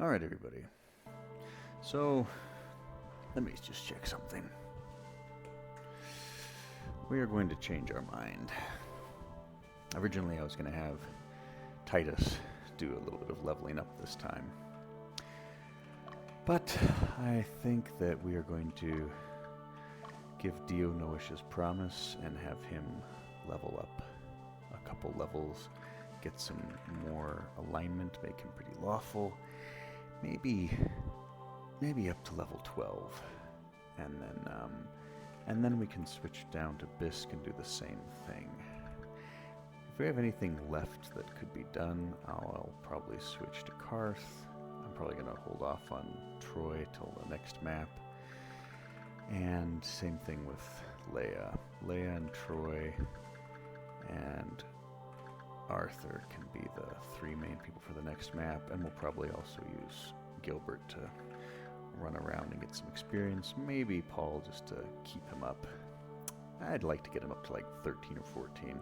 Alright, everybody. So, let me just check something. We are going to change our mind. Originally, I was going to have Titus do a little bit of leveling up this time. But I think that we are going to give Dio Noish's promise and have him level up a couple levels, get some more alignment, make him pretty lawful. Maybe up to level 12, and then we can switch down to Bisque and do the same thing. If we have anything left that could be done, I'll probably switch to Karth. I'm probably going to hold off on Troy till the next map. And same thing with Leia. Leia and Troy and Arthur can be the three main people for the next map, and we'll probably also use Gilbert to run around and get some experience. Maybe Paul just to keep him up. I'd like to get him up to like 13 or 14.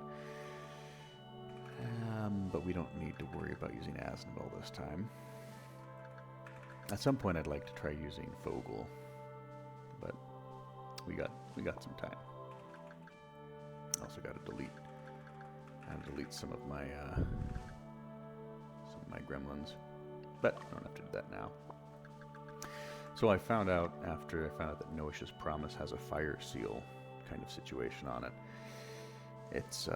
But we don't need to worry about using Aznabel this time. At some point I'd like to try using Vogel, but we got some time. Also got to delete some of my gremlins, but I don't have to do that now. So I found out after I found out that Noish's Promise has a fire seal kind of situation on it. It's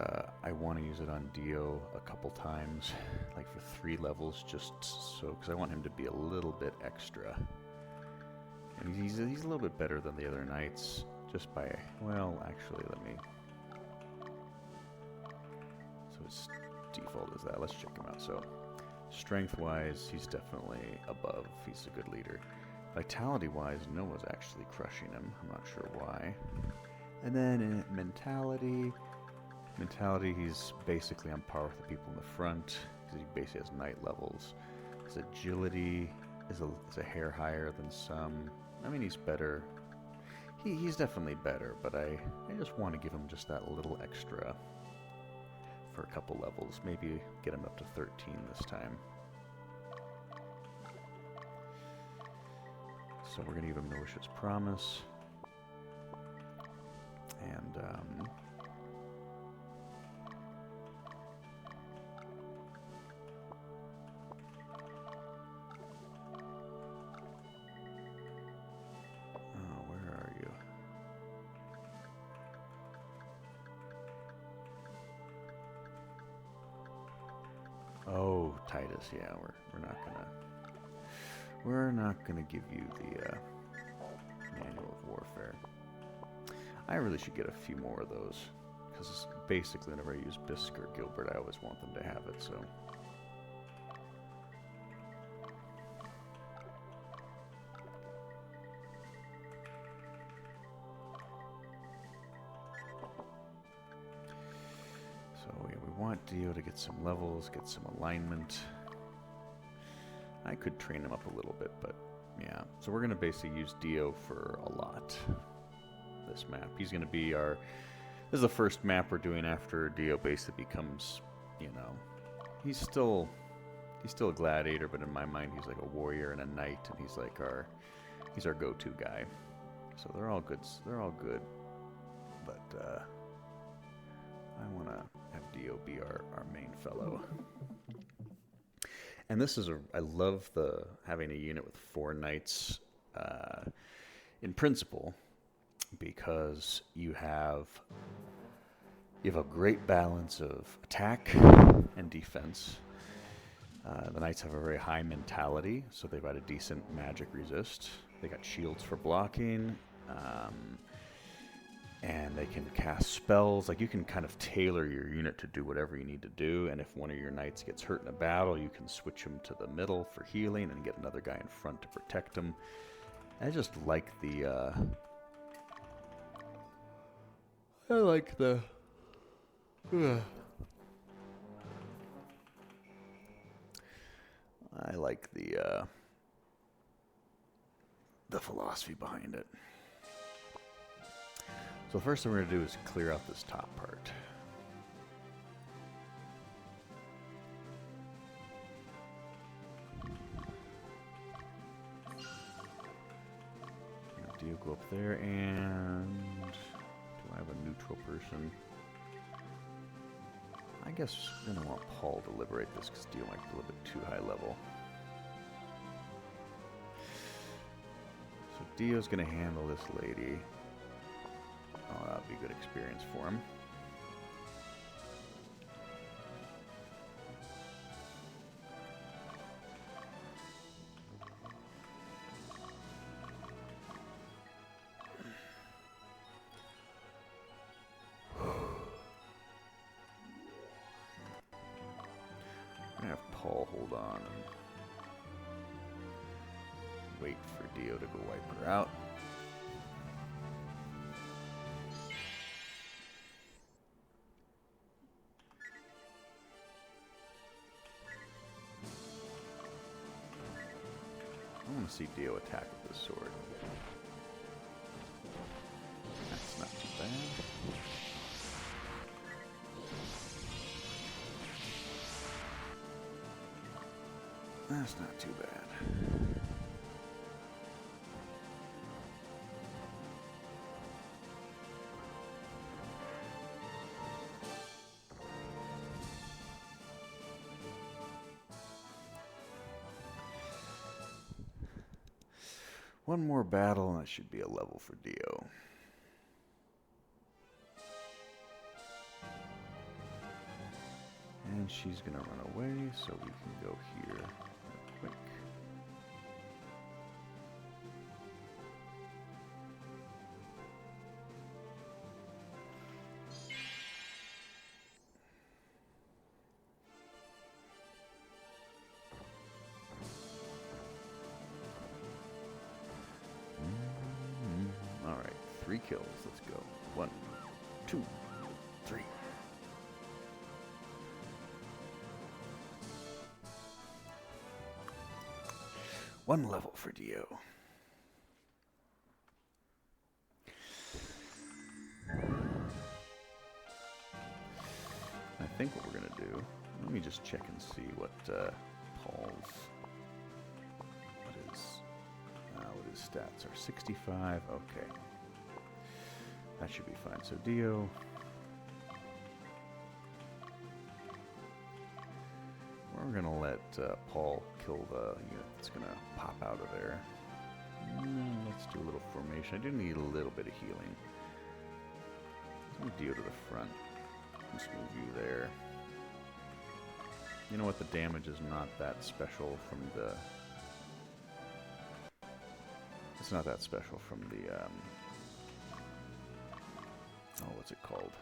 I want to use it on Dio a couple times, like for 3 levels, just so, because I want him to be a little bit extra. And he's a little bit better than the other knights, just by, well, actually, let me. So his default is that. Let's check him out. So, strength-wise, he's definitely above. He's a good leader. Vitality-wise, Noah's actually crushing him. I'm not sure why. And then in mentality, he's basically on par with the people in the front, because he basically has knight levels. His agility is a hair higher than some. I mean, he's better. He's definitely better, but I just want to give him just that little extra for a couple levels. Maybe get him up to 13 this time. So we're going to give him Noish's Promise. And, oh, where are you? Oh, Titus, yeah, we're not gonna give you the Manual of Warfare. I really should get a few more of those, because basically whenever I use Bisque or Gilbert, I always want them to have it, so. So we want Dio to get some levels, get some alignment. I could train him up a little bit, but yeah. So we're going to basically use Dio for a lot. This map. He's going to be our... This is the first map we're doing after Dio basically becomes, you know... He's still a gladiator, but in my mind he's like a warrior and a knight, and he's like he's our go-to guy. So they're all good. But I want to have Dio be our main fellow. And this is I love having a unit with 4 knights in principle, because you have a great balance of attack and defense. The knights have a very high mentality, so they've got a decent magic resist. They got shields for blocking, and they can cast spells. Like, you can kind of tailor your unit to do whatever you need to do, and if one of your knights gets hurt in a battle, you can switch him to the middle for healing and get another guy in front to protect him. I just like the philosophy behind it. So the first thing we're going to do is clear out this top part. Dio go up there, and do I have a neutral person? I guess I'm going to want Paul to liberate this because Dio might be a little bit too high level. So Dio's going to handle this lady. Oh, that'll be a good experience for him. I'm going to have Paul hold on and wait for Dio to go wipe her out. I want to see Dio attack with this sword. That's not too bad. That's not too bad. One more battle and that should be a level for Dio. And she's gonna run away, so we can go here real quick. Alright, 3 kills. Let's go. 1, 2, 3. One level for Dio. I think what we're going to do, let me just check and see what Paul's, what his stats are. 65, okay. That should be fine. So Dio, we're going to let Paul kill the unit that's going to pop out of there. Let's do a little formation. I do need a little bit of healing. Let's move Dio to the front. Let's move you there. You know what? The damage is not that special from the... It's not that special from the... oh, what's it called?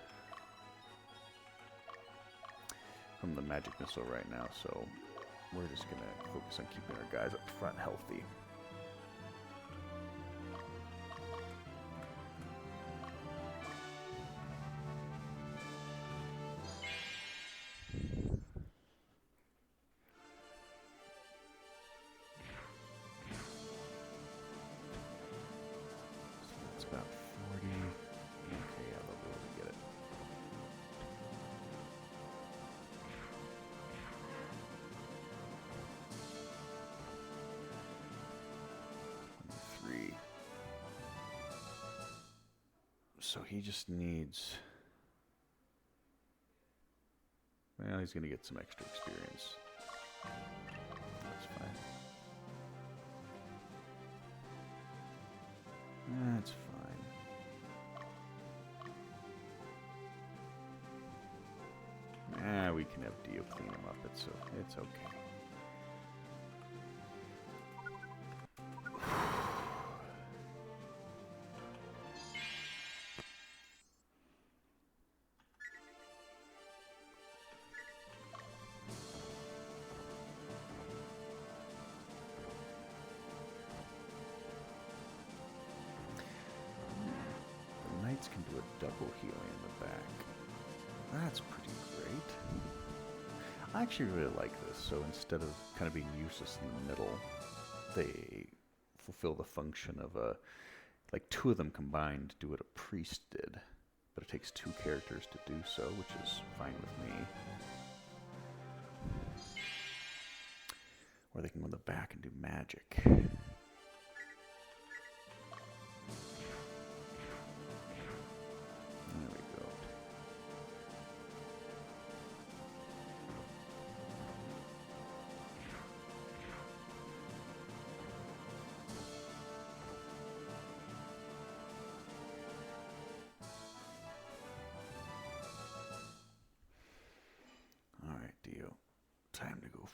From the magic missile right now, so we're just going to focus on keeping our guys up front healthy. So he just needs... Well, he's going to get some extra experience. That's fine. That's fine. We can have Dio clean him up. It's okay. Can do a double healing in the back. That's pretty great. I actually really like this. So instead of kind of being useless in the middle, they fulfill the function of a... Like 2 of them combined do what a priest did. But it takes 2 characters to do so, which is fine with me. Or they can go in the back and do magic.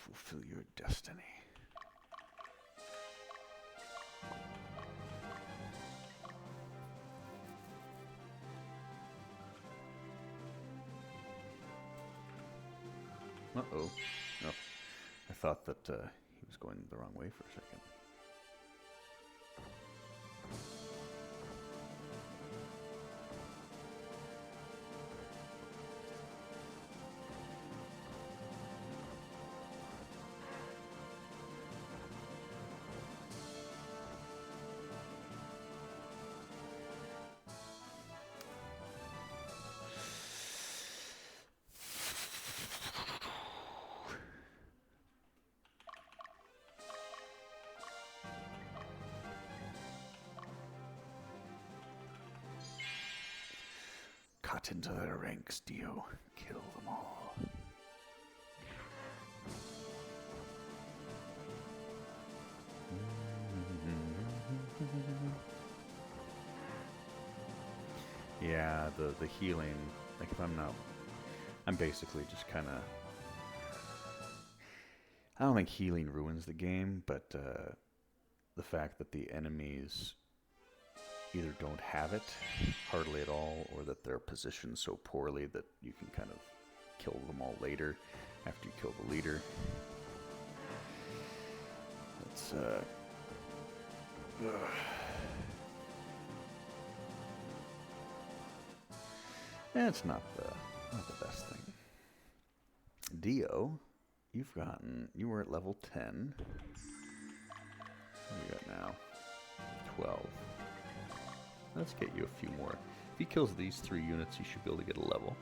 Fulfill your destiny. Uh-oh. No. I thought that he was going the wrong way for a second. Cut into their ranks, Dio. Kill them all. Yeah, the healing, like if I'm basically just kind of, I don't think healing ruins the game, but the fact that the enemies either don't have it hardly at all, or that they're positioned so poorly that you can kind of kill them all later after you kill the leader. It's it's not the best thing. Dio, you were at level 10. What do you got now? 12. Let's get you a few more. If he kills these 3 units, he should be able to get a level.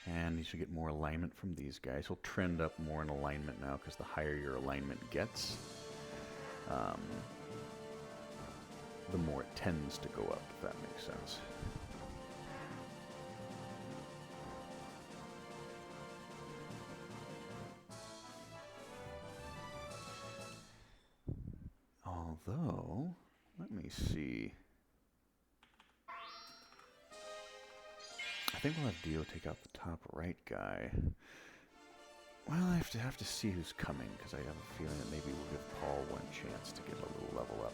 And he should get more alignment from these guys. He'll trend up more in alignment now, because the higher your alignment gets, the more it tends to go up, if that makes sense. Although, let me see. I think we'll have Dio take out the top right guy. Well, I have to see who's coming, because I have a feeling that maybe we'll give Paul one chance to get a little level up.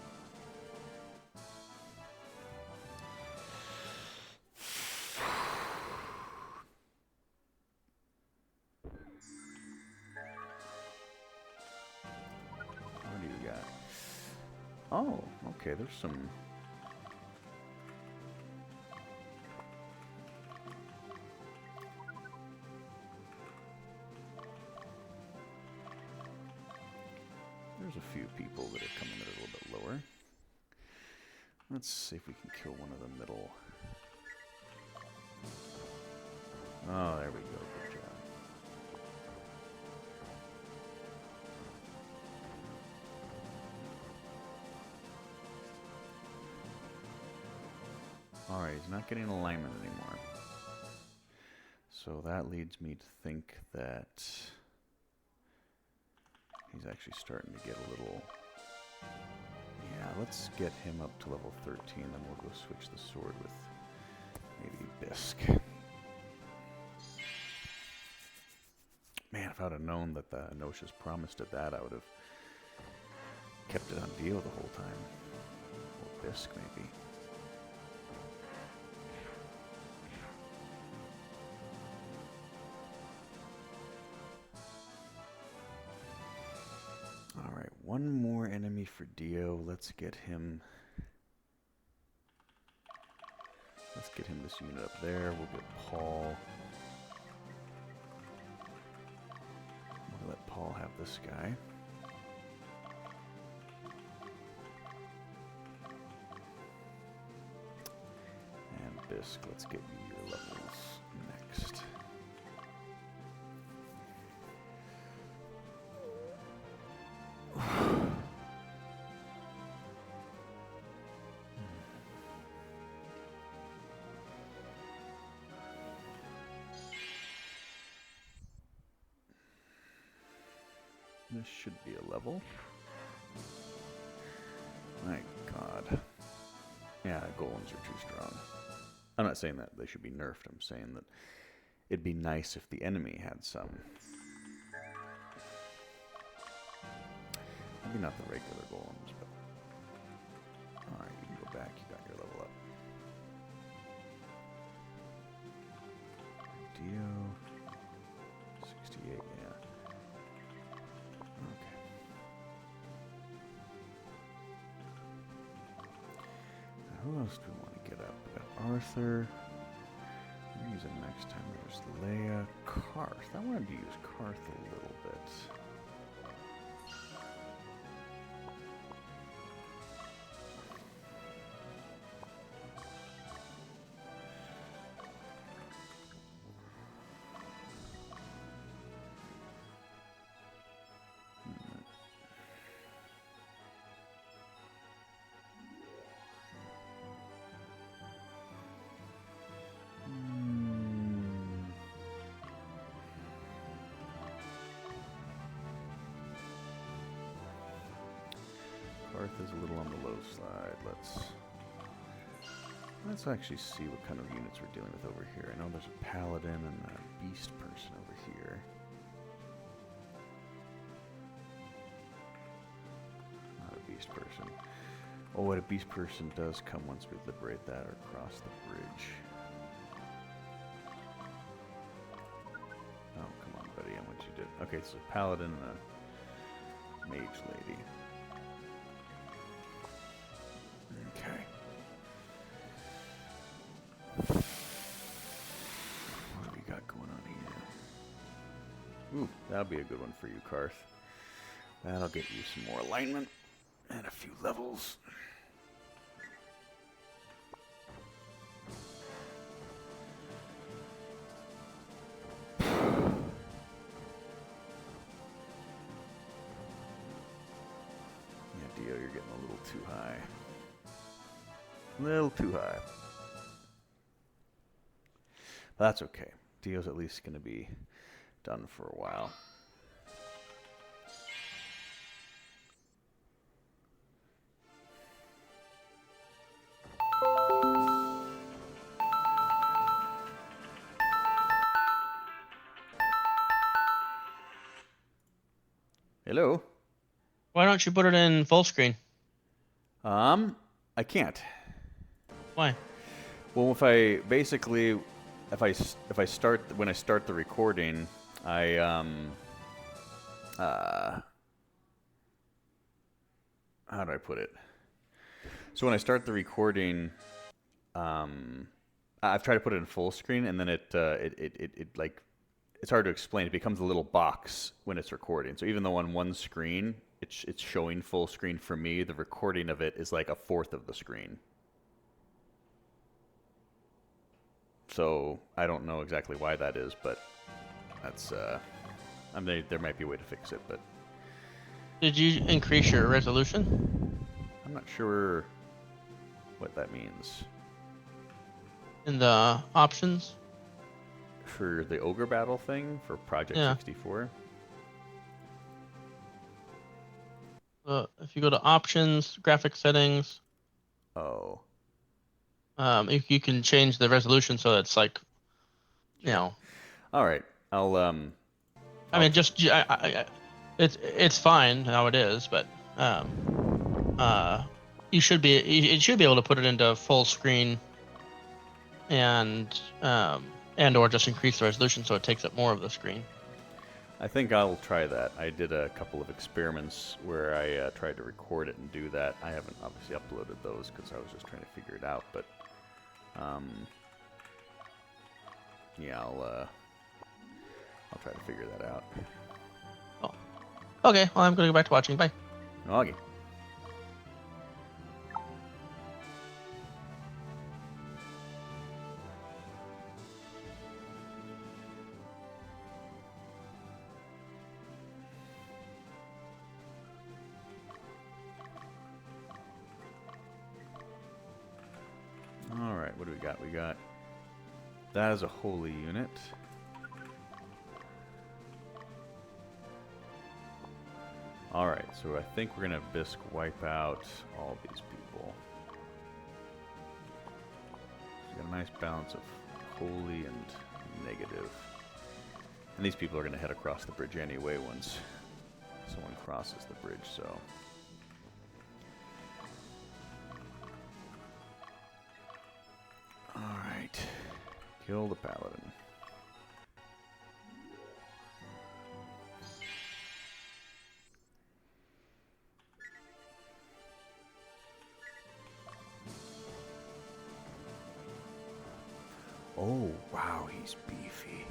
What do you got? Oh, okay, there's some... There's a few people that are coming in a little bit lower. Let's see if we can kill one of the middle. Oh, there we go. Good job. Alright, he's not getting alignment anymore. So that leads me to think that he's actually starting to get a little... Yeah, let's get him up to level 13, then we'll go switch the sword with maybe Bisque. Man, if I would have known that the Anosha's promised at that, I would have kept it on Dio the whole time. Or Bisque, maybe. Alright, one more enemy for Dio. Let's get him this unit up there. We'll get Paul. We'll let Paul have this guy. And Bisque, let's get you your levels next. This should be a level. My God. Yeah, golems are too strong. I'm not saying that they should be nerfed. I'm saying that it'd be nice if the enemy had some. Maybe not the regular golems, but... Alright, you can go back. You got your level up. Dio... 68, yeah. Okay. Now, who else do we want to get up? We got Arthur. We're using next time. There's Leia. Karth. I wanted to use Karth a little bit. Karth is a little on the low side. Let's actually see what kind of units we're dealing with over here. I know there's a paladin and a beast person over here. Not a beast person. Oh, what a beast person does come once we liberate that or cross the bridge. Oh, come on, buddy. I want you to... Okay, so paladin and a mage lady. Okay. What do we got going on here? Ooh, that'll be a good one for you, Karth. That'll get you some more alignment and a few levels. Yeah, Dio, you're getting a little too high. A little too high. But that's okay. Dio's at least going to be done for a while. Hello? Why don't you put it in full screen? I can't. Why? Well, if I start when I start the recording, how do I put it? So when I start the recording, I've tried to put it in full screen, and then it like, it's hard to explain. It becomes a little box when it's recording. So even though on one screen it's showing full screen for me, the recording of it is like a fourth of the screen. So I don't know exactly why that is, but that's I mean, there might be a way to fix it, but Did you increase your resolution I'm not sure what that means. in the options? For the ogre battle thing for Project Yeah. 64. If you go to options, graphic settings, Oh, you can change the resolution so it's like, you know. all right. I mean, it's fine how it is, but you should be it should be able to put it into full screen, and or just increase the resolution so it takes up more of the screen. I think I'll try that. I did a couple of experiments where I tried to record it and do that. I haven't obviously uploaded those because I was just trying to figure it out. But yeah, I'll try to figure that out. Oh. Okay, well, I'm going to go back to watching. Bye. Okay. Alright, what do we got? We got... That is a holy unit. Alright, so I think we're going to bisque wipe out all these people. So we got a nice balance of holy and negative. And these people are going to head across the bridge anyway once someone crosses the bridge, so. Alright. Kill the paladin. Oh, wow, he's beefy.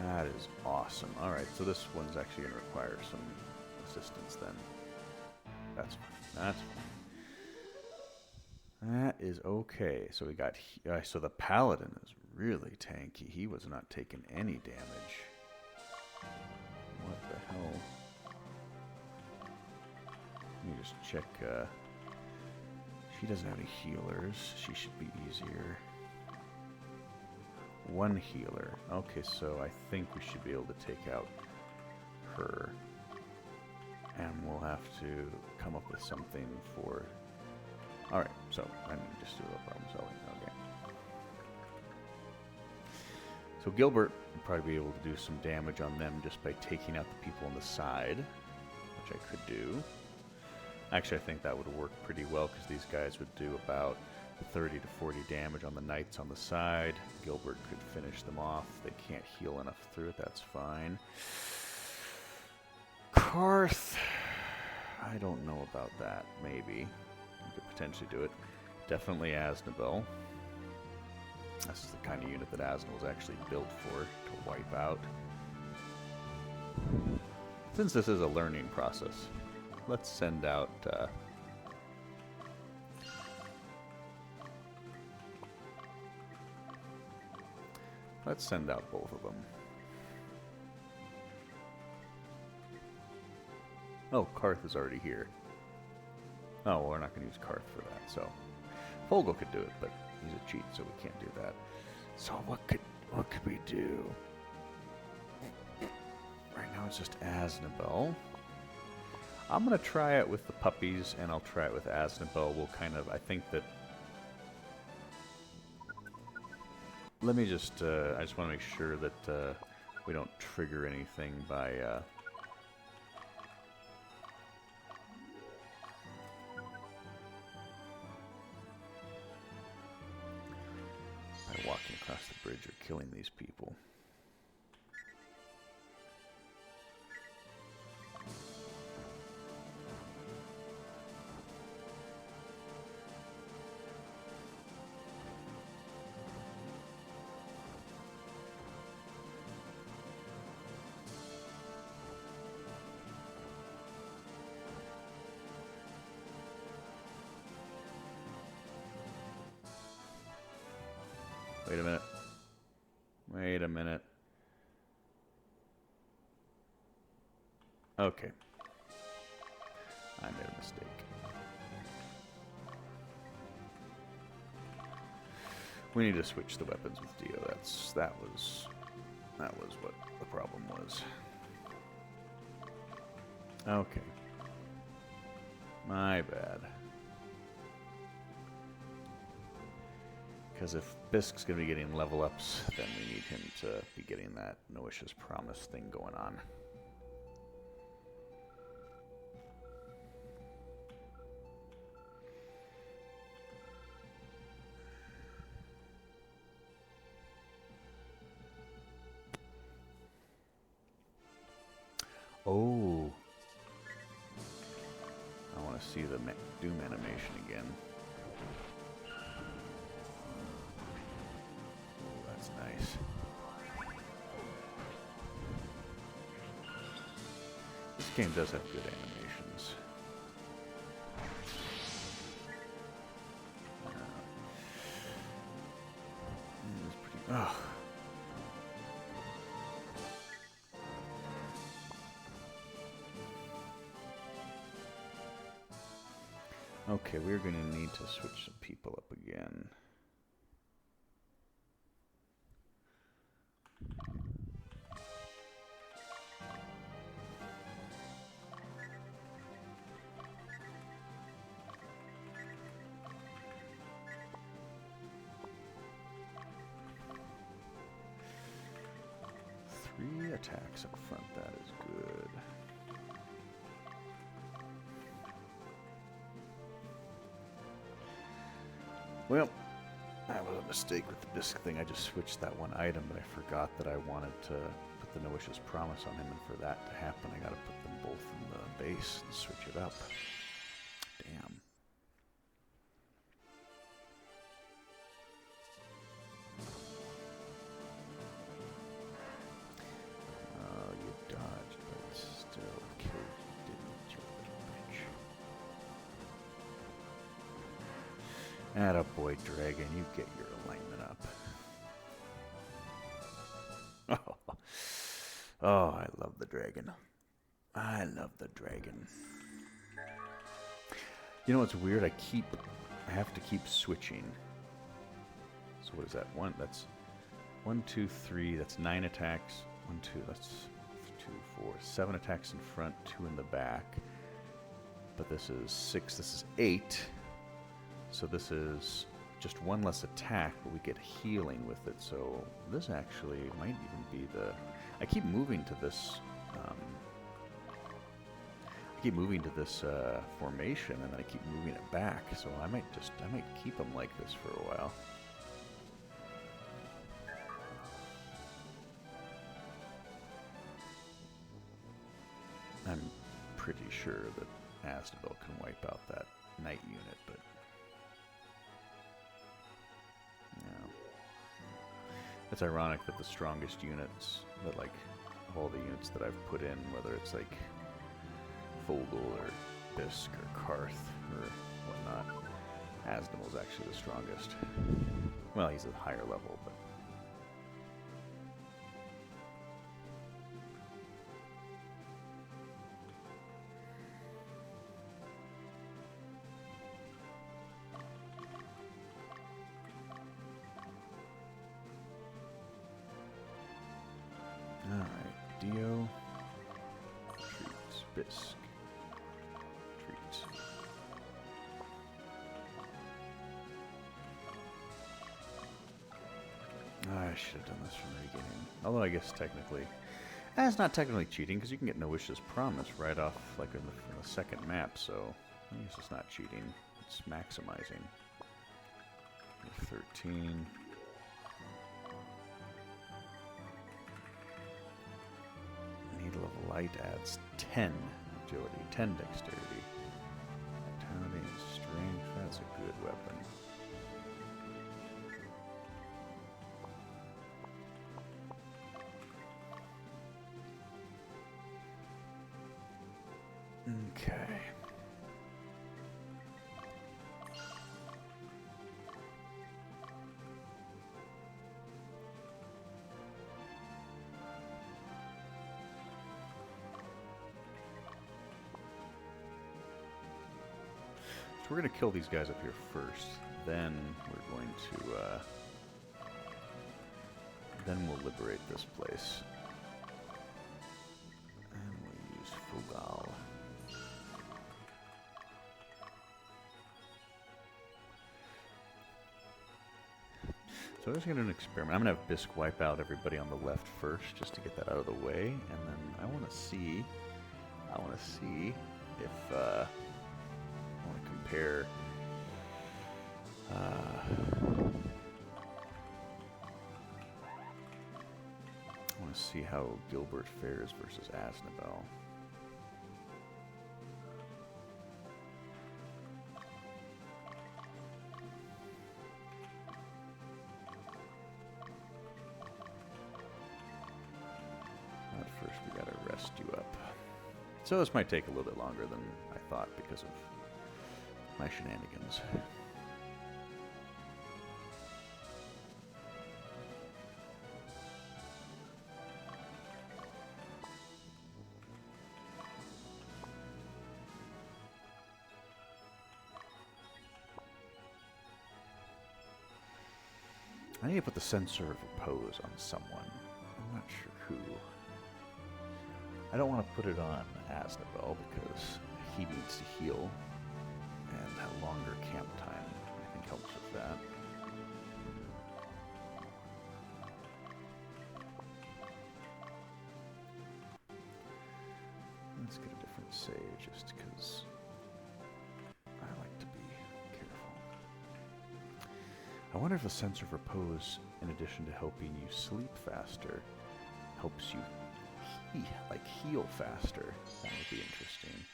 That is awesome. Alright, so this one's actually going to require some assistance then. That's fine. That's fine. That is okay. So we got... so the paladin is really tanky. He was not taking any damage. What the hell? Let me just check... she doesn't have any healers. She should be easier. One healer. Okay, so I think we should be able to take out her. And we'll have to come up with something for... Alright, so I need to just do a little problem solving. Okay. So Gilbert would probably be able to do some damage on them just by taking out the people on the side, which I could do. Actually, I think that would work pretty well because these guys would do about 30 to 40 damage on the knights on the side. Gilbert could finish them off. They can't heal enough through it. That's fine. Karth, I don't know about that. Maybe. You could potentially do it. Definitely Aznabel. This is the kind of unit that Asna was actually built for, to wipe out. Since this is a learning process, let's send out... let's send out both of them. Oh, Karth is already here. Oh, well, we're not going to use Karth for that, so... Fogel could do it, but he's a cheat, so we can't do that. So what could we do? Right now it's just Aznabel. I'm going to try it with the puppies, and I'll try it with Aznabel. We'll kind of... I think that... Let me just... I just want to make sure that we don't trigger anything by... walking across the bridge or killing these people. Wait a minute. Wait a minute. Okay. I made a mistake. We need to switch the weapons with Dio. That was what the problem was. Okay. My bad. Because if Bisk's going to be getting level ups, then we need him to be getting that Noisha's Promise thing going on. Oh. I want to see the Doom animation again. Nice. This game does have good animations. It's pretty... Oh. Okay, we're going to need to switch some people up again. attacks up front. That is good. Well, that was a mistake with the bisque thing. I just switched that one item, but I forgot that I wanted to put the Noish's Promise on him, and for that to happen, I gotta put them both in the base and switch it up. Damn. Oh, you dodged, but still killed you, didn't you, little bitch? Attaboy, Dragon, you get your alignment up. Oh, I love the dragon. I love the dragon. You know what's weird? I have to keep switching. So what is that? That's 1, 2, 3. That's 9 attacks. 1, 2. That's 2, 4, 7 attacks in front, 2 in the back. But this is 6. This is 8. So this is just 1 less attack, but we get healing with it. So this actually might even be the. I keep moving to this. Formation, and then I keep moving it back. So I might keep them like this for a while. I'm pretty sure that Asnabel can wipe out that knight unit, but yeah, it's ironic that the strongest units, that like all the units that I've put in, whether it's like Vogel or Bisk or Karth or whatnot, Asnabel's actually the strongest. Well, he's a higher level, but. Alright, Dio. Treats. Bisk. Treats. I should have done this from the beginning. Although I guess technically. It's not technically cheating, because you can get Noish's Promise right off like in the second map, so I guess it's not cheating. It's maximizing. 13. Needle of Light adds 10 agility, 10 dexterity. Vitality and strength, that's a good weapon. Okay. So we're going to kill these guys up here first. Then we're going to, then we'll liberate this place. And we'll use Fugal. So I'm just going to do an experiment. I'm going to have Bisk wipe out everybody on the left first, just to get that out of the way, and then I want to see if I want to compare. I want to see how Gilbert fares versus Asnabel. First, we gotta rest you up. So this might take a little bit longer than I thought because of my shenanigans. I need to put the Censor of Repose on someone. I'm not sure who. I don't want to put it on Asnabel because he needs to heal, and that longer camp time, I think, helps with that. say, just because I like to be careful. I wonder if a sense of repose, in addition to helping you sleep faster, helps you heal faster. That would be interesting,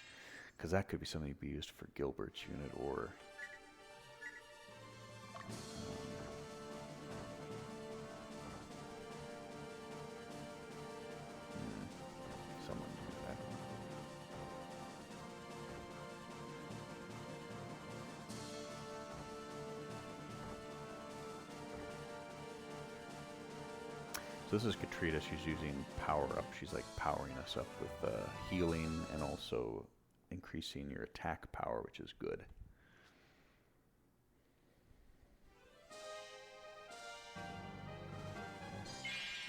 because that could be something to be used for Gilbert's unit or someone do that. So this is Katrina. She's using power up. She's like powering us up with healing and also increasing your attack power, which is good.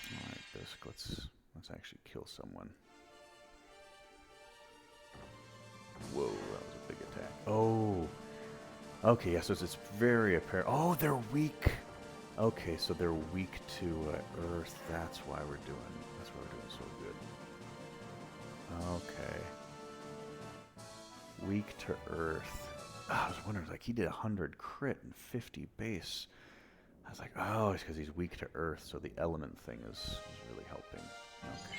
All right, Bisque. Let's actually kill someone. Whoa, that was a big attack. Oh. Okay, yeah, so it's very apparent. Oh, they're weak. Okay, so they're weak to Earth. That's why we're doing so good. Okay. Weak to Earth. Oh, I was wondering, like, he did 100 crit and 50 base. I was like, oh, it's because he's weak to Earth, so the element thing is really helping. Okay.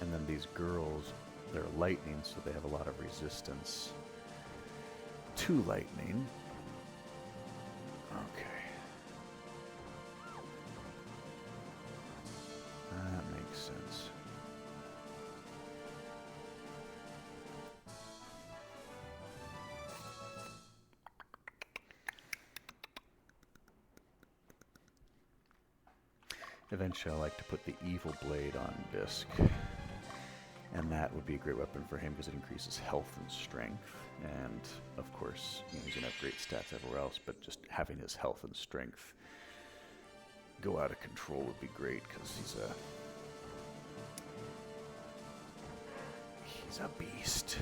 And then these girls, they're lightning, so they have a lot of resistance to lightning. Okay. That makes sense. Eventually I like to put the evil blade on Bisque. And that would be a great weapon for him because it increases health and strength. And, of course, you know, he's going to have great stats everywhere else, but just having his health and strength go out of control would be great because he's a beast.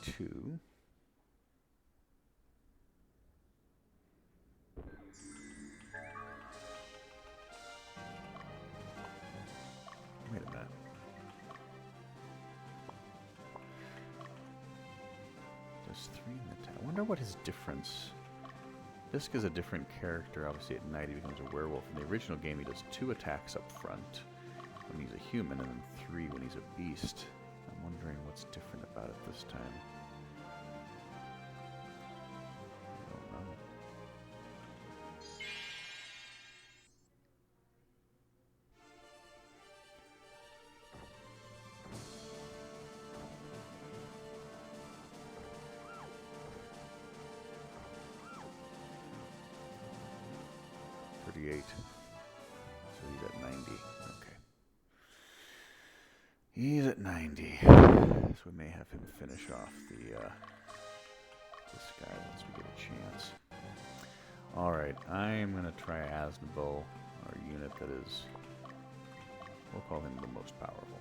52. Wait a minute. Does 3 in the town. I wonder what his difference. Bisque is a different character. Obviously, at night he becomes a werewolf. In the original game, he does 2 attacks up front when he's a human, and then 3 when he's a beast. I'm wondering what's different about it this time. I don't know. So he's at 90. Okay. He's at 90. So we may have him finish off this guy once we get a chance. Alright, I'm going to try Aznable, our unit that is, we'll call him the most powerful.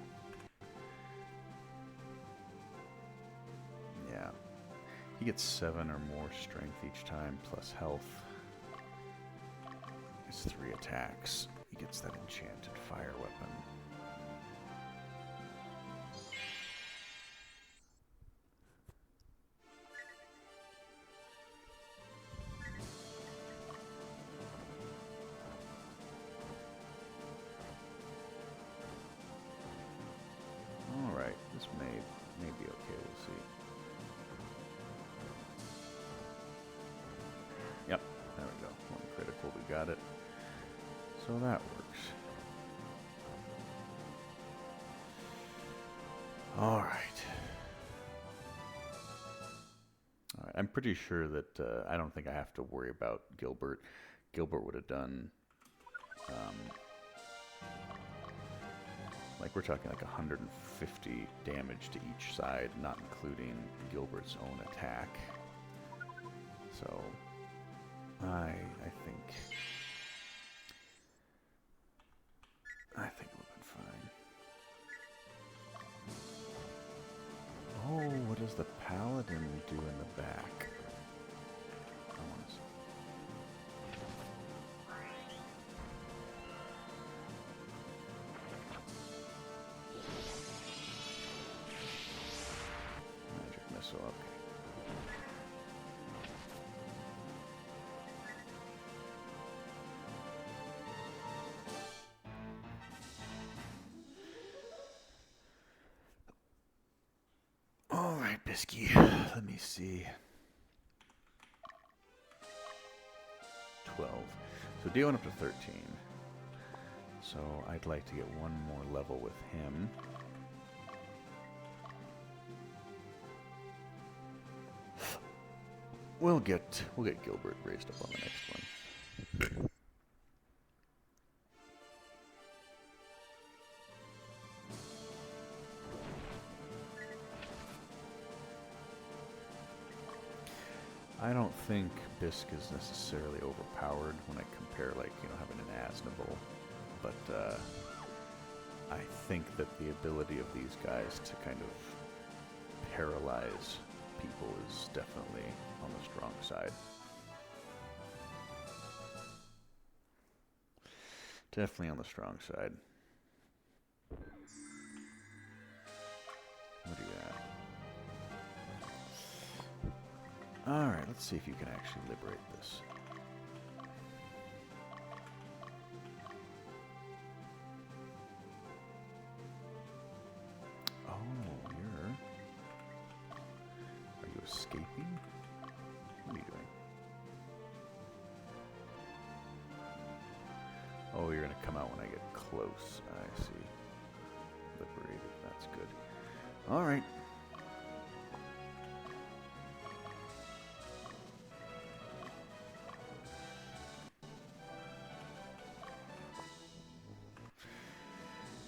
Yeah. He gets 7 or more strength each time, plus health. 3 attacks. He gets that enchanted fire weapon. Alright, this may be okay, we'll see. Yep, there we go. 1 critical, we got it. So that works. All right. I'm pretty sure that I don't think I have to worry about Gilbert. Gilbert would have done, like we're talking like 150 damage to each side, not including Gilbert's own attack. So I think we've been fine. Oh, what does does the paladin do in the back? I want to see. Magic missile, okay. Alright, Bisky, let me see. 12. So D went up to 13. So I'd like to get one more level with him. We'll get Gilbert raised up on the next one. I don't think Bisk is necessarily overpowered when I compare, like, you know, having an Asnable, but I think that the ability of these guys to kind of paralyze people is definitely on the strong side. Definitely on the strong side. What do you got? Alright, let's see if you can actually liberate this. Oh, are you escaping? What are you doing? Oh, you're gonna come out when I get close. I see. Liberated, that's good. Alright.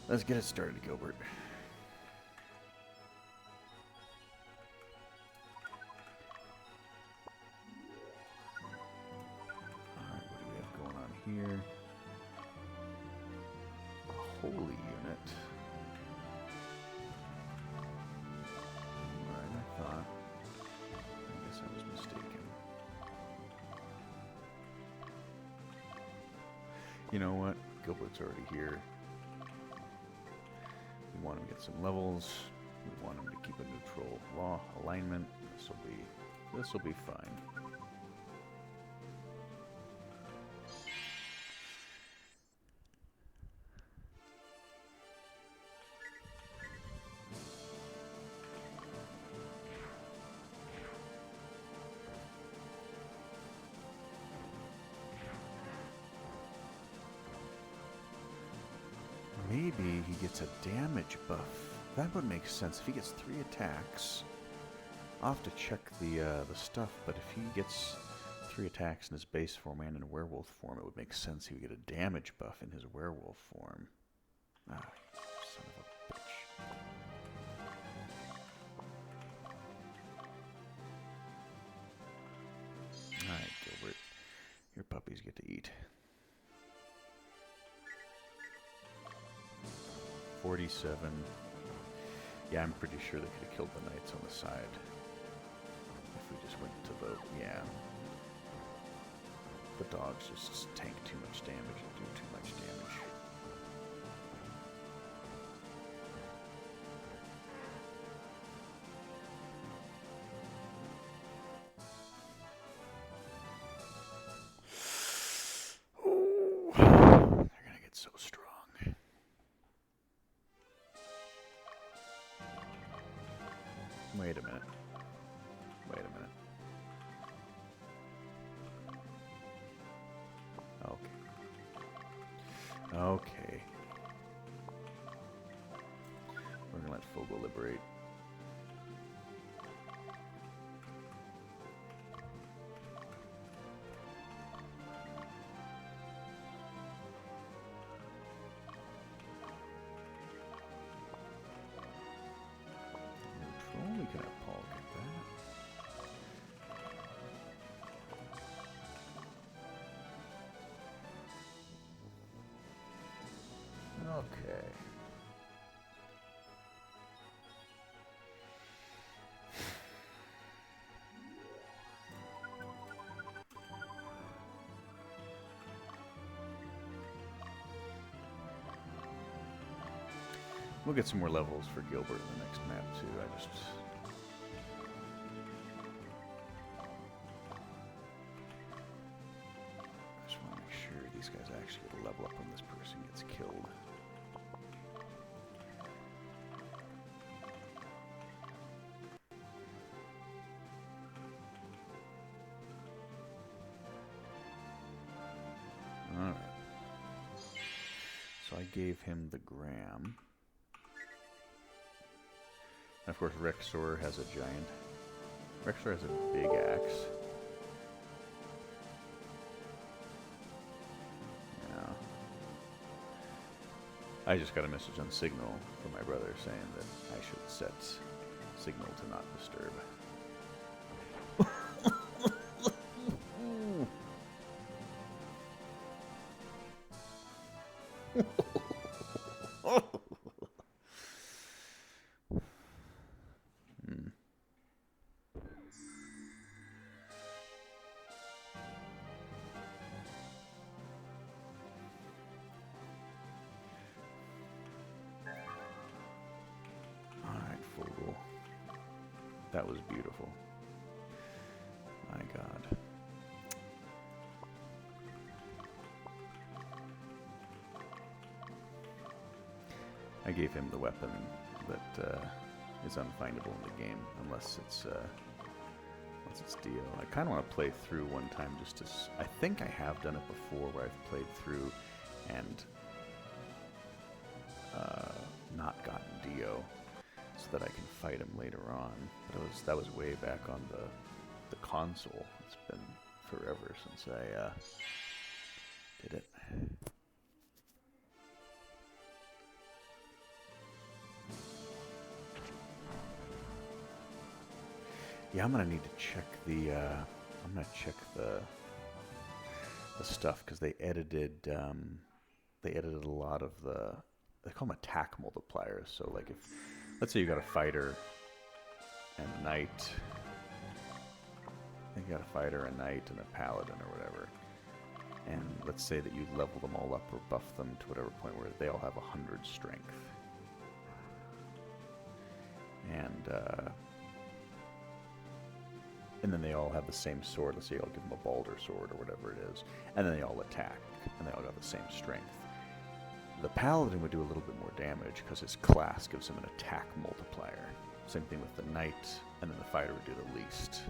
Let's get it started, Gilbert. Alright, what do we have going on here? A holy unit. Alright, I thought. I guess I was mistaken. You know what? Gilbert's already here. We want him to get some levels. We want him to keep a neutral law alignment. This will be fine. Maybe he gets a damage buff. That would make sense. If he gets 3 attacks, I'll have to check the stuff, but if he gets 3 attacks in his base form and in werewolf form, it would make sense he would get a damage buff in his werewolf form. Ah, son of a bitch. Alright, Gilbert. Your puppies get to eat. 47. Yeah, I'm pretty sure they could have killed the knights on the side. If we just went to vote, yeah. The dogs just tank too much damage and do too much damage. Oh, they're gonna get so strong. Wait a minute. Wait a minute. Okay. Okay. We're gonna let Fogel liberate. Neutral, we can have Paul get that. Okay. We'll get some more levels for Gilbert in the next map too. I just want to make sure these guys actually get a level up when this person gets killed. Alright. So I gave him the Gram. And of course, Rexor has a giant. Rexor has a big axe. Yeah. I just got a message on Signal from my brother saying that I should set Signal to not disturb. That was beautiful. My God. I gave him the weapon that is unfindable in the game, unless it's Dio. I kind of want to play through one time just to... I think I have done it before, where I've played through and not gotten Dio, so that I can fight him later on. But that was way back on the console. It's been forever since I did it. Yeah, I'm gonna need to check the. I'm gonna check the stuff because they edited a lot of the. They call them attack multipliers. So like if, let's say you got a fighter and a knight. You got a fighter, a knight, and a paladin or whatever. And let's say that you level them all up or buff them to whatever point where they all have 100 strength. And then they all have the same sword. Let's say I'll give them a Balder sword or whatever it is. And then they all attack, and they all got the same strength. The paladin would do a little bit more damage because his class gives him an attack multiplier. Same thing with the knight, and then the fighter would do the least.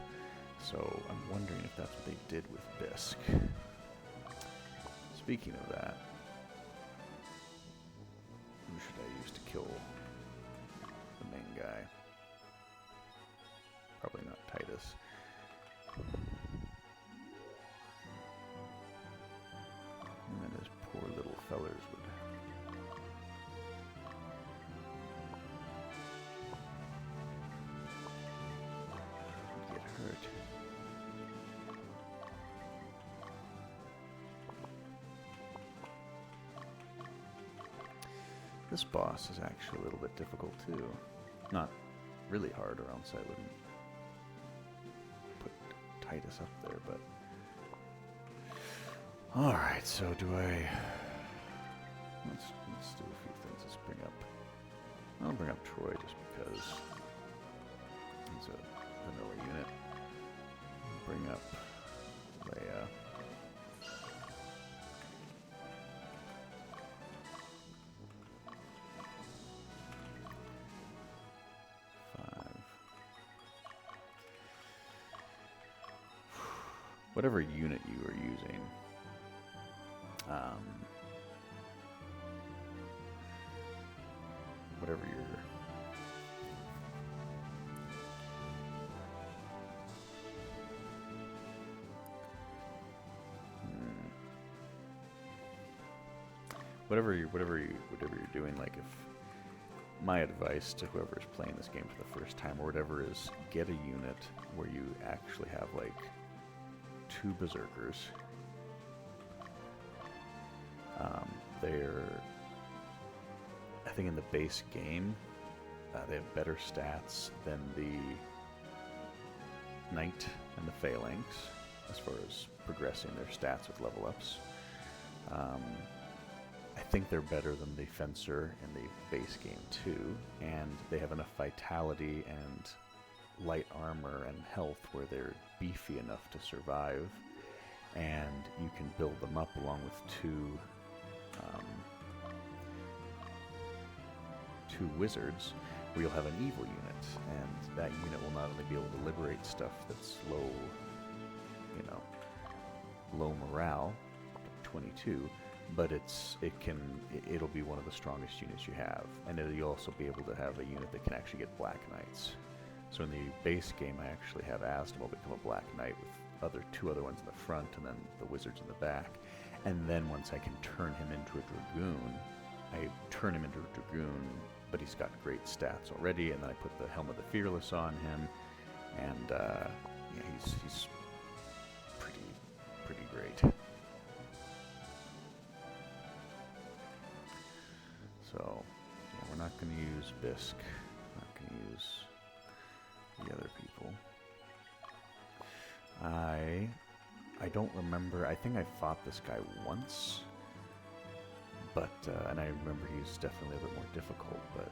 So I'm wondering if that's what they did with Bisque. Speaking of that, who should I use to kill the main guy? Probably not Titus. And then his poor little fellers would get hurt. This boss is actually a little bit difficult too. Not really hard, or else I wouldn't put Titus up there, but... Alright, so do I... Let's do a few things. Let's bring up... I'll bring up Troy just because he's a vanilla unit. Bring up Leia. Whatever unit you are using, whatever your whatever you're doing, like if my advice to whoever is playing this game for the first time or whatever is get a unit where you actually have like 2 berserkers. They're, I think in the base game, they have better stats than the knight and the phalanx as far as progressing their stats with level ups. I think they're better than the Fencer in the base game too, and they have enough vitality and light armor and health where they're beefy enough to survive, and you can build them up along with two wizards, where you'll have an evil unit, and that unit will not only be able to liberate stuff that's low, low morale, 22, but it'll be one of the strongest units you have, and you'll also be able to have a unit that can actually get Black Knights. So in the base game, I actually have Asdamel become a Black Knight with two other ones in the front, and then the wizards in the back. And then once I can turn him into a Dragoon, I turn him into a Dragoon, but he's got great stats already, and then I put the Helm of the Fearless on him, and yeah, he's pretty great. So yeah, we're not going to use Bisk, not going to use the other people. I don't remember. I think I fought this guy once, but and I remember he was definitely a bit more difficult. But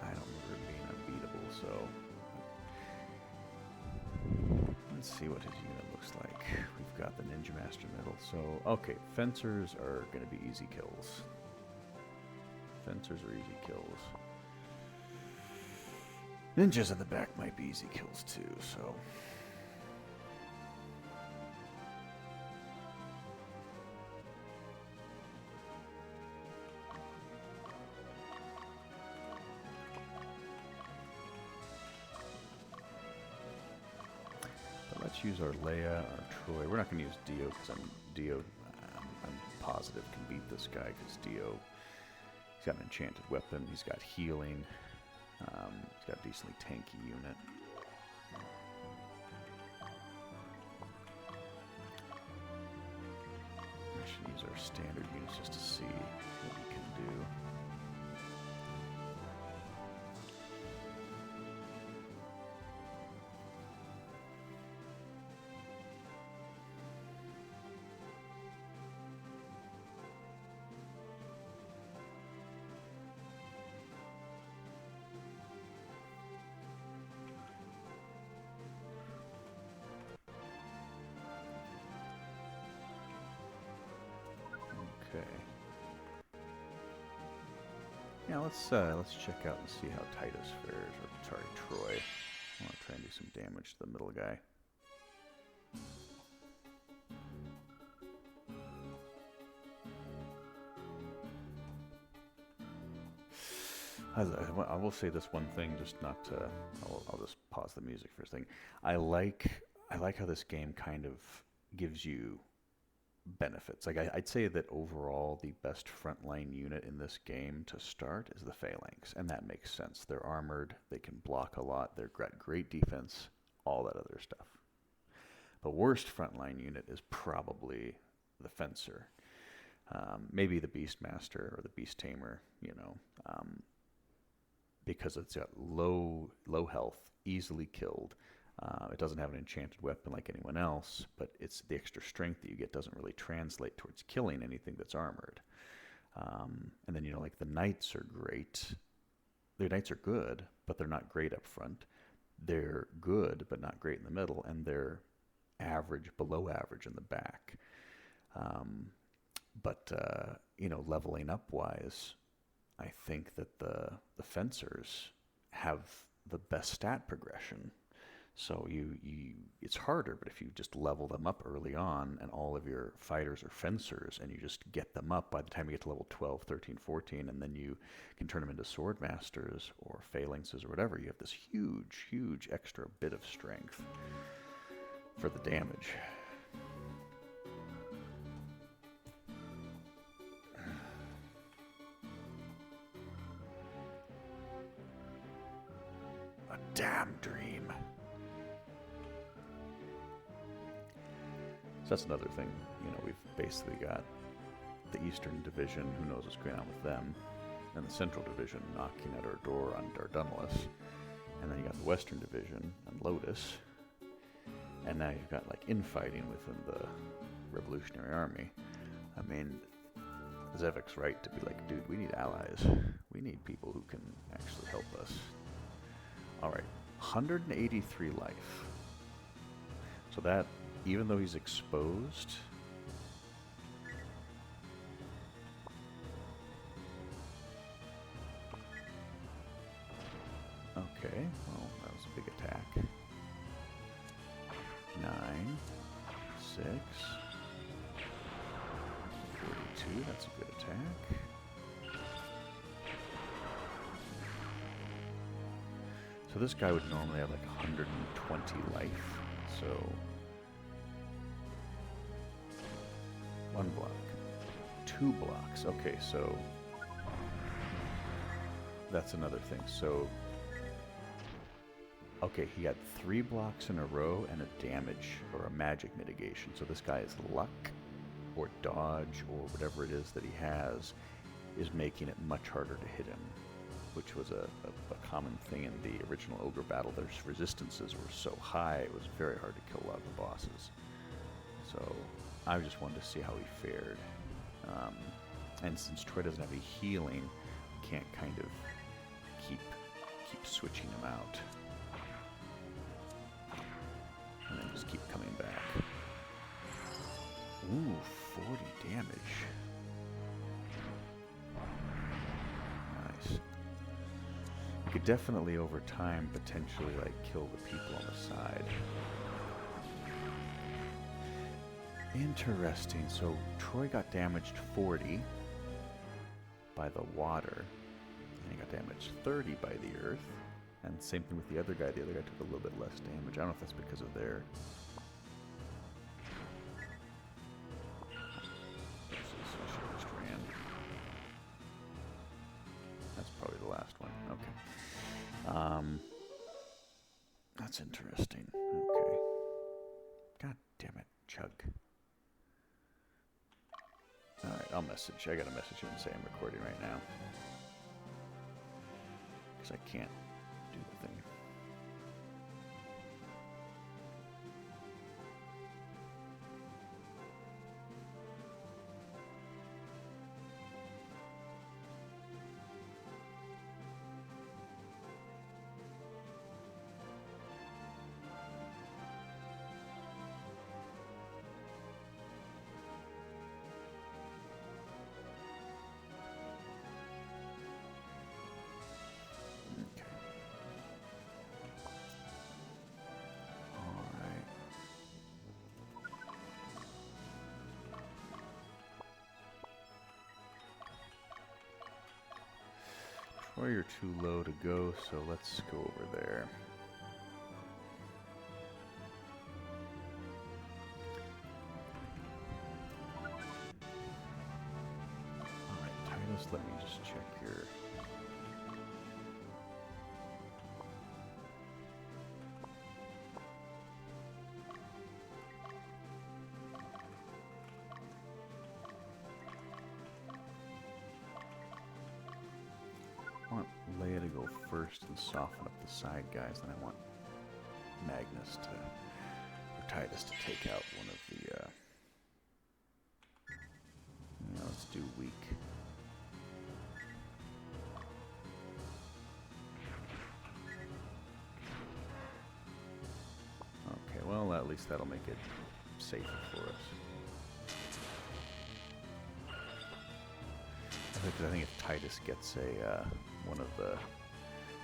I don't remember him being unbeatable. So let's see what his unit looks like. We've got the Ninja Master middle. So okay, fencers are going to be easy kills. Fencers are easy kills. Ninjas in the back might be easy kills too, so. But let's use our Leia, our Troy. We're not going to use Dio because I'm positive can beat this guy because Dio, he's got an enchanted weapon, he's got healing. He's got a decently tanky unit. We should use our standard units just to see what we can do. Okay. Yeah, let's check out and see how Titus fares, or sorry, Troy. I want to try and do some damage to the middle guy. I will say this one thing, just not to. I'll just pause the music for a thing. I like how this game kind of gives you benefits. Like I'd say that overall the best frontline unit in this game to start is the Phalanx, and that makes sense. They're armored, they can block a lot, they've got great defense, all that other stuff. The worst frontline unit is probably the Fencer. Maybe the Beastmaster or the Beast Tamer, because it's got low health, easily killed. It doesn't have an enchanted weapon like anyone else, but it's the extra strength that you get doesn't really translate towards killing anything that's armored. And then, like the Knights are great. The Knights are good, but they're not great up front. They're good, but not great in the middle, and they're average, below average in the back. But leveling up wise, I think that the Fencers have the best stat progression. So it's harder, but if you just level them up early on and all of your fighters are fencers and you just get them up by the time you get to level 12, 13, 14, and then you can turn them into sword masters or phalanxes or whatever, you have this huge extra bit of strength for the damage. A damn dream. So that's another thing, we've basically got the Eastern Division, who knows what's going on with them, and the Central Division knocking at our door on Dardanellis, and then you got the Western Division and Lotus, And now you've got like infighting within the Revolutionary Army. I mean, Zevik's right to be like, dude, we need allies. We need people who can actually help us. Alright, 183 life. So that, even though he's exposed... Okay, well, that was a big attack. 9, 6, 42, that's a good attack. So this guy would normally have like 120 life, so... 1 block. 2 blocks, okay, so... That's another thing, so... Okay, he got 3 blocks in a row and a damage or a magic mitigation. So this guy's luck or dodge or whatever it is that he has is making it much harder to hit him, which was a common thing in the original Ogre battle. Their resistances were so high, it was very hard to kill a lot of the bosses. So I just wanted to see how he fared. And since Troy doesn't have any healing, we can't kind of keep switching him out. And then just keep coming back. Ooh, 40 damage. Nice. You could definitely, over time, potentially, like, kill the people on the side. Interesting. So, Troy got damaged 40 by the water. And he got damaged 30 by the earth. And same thing with the other guy. The other guy took a little bit less damage. I don't know if that's because of their... That's probably the last one. Okay. That's interesting. Okay. God damn it, Chug. Alright, I'll message. I gotta message him and say I'm recording right now. Because I can't do the thing. Or you're too low to go, so let's go over there. Alright, Titus, let me just check your... I want Leia to go first and soften up the side guys, then I want Magnus to, or Titus to take out one of the, let's do weak. Okay, well, at least that'll make it safer for us. I think if Titus gets a, one of the,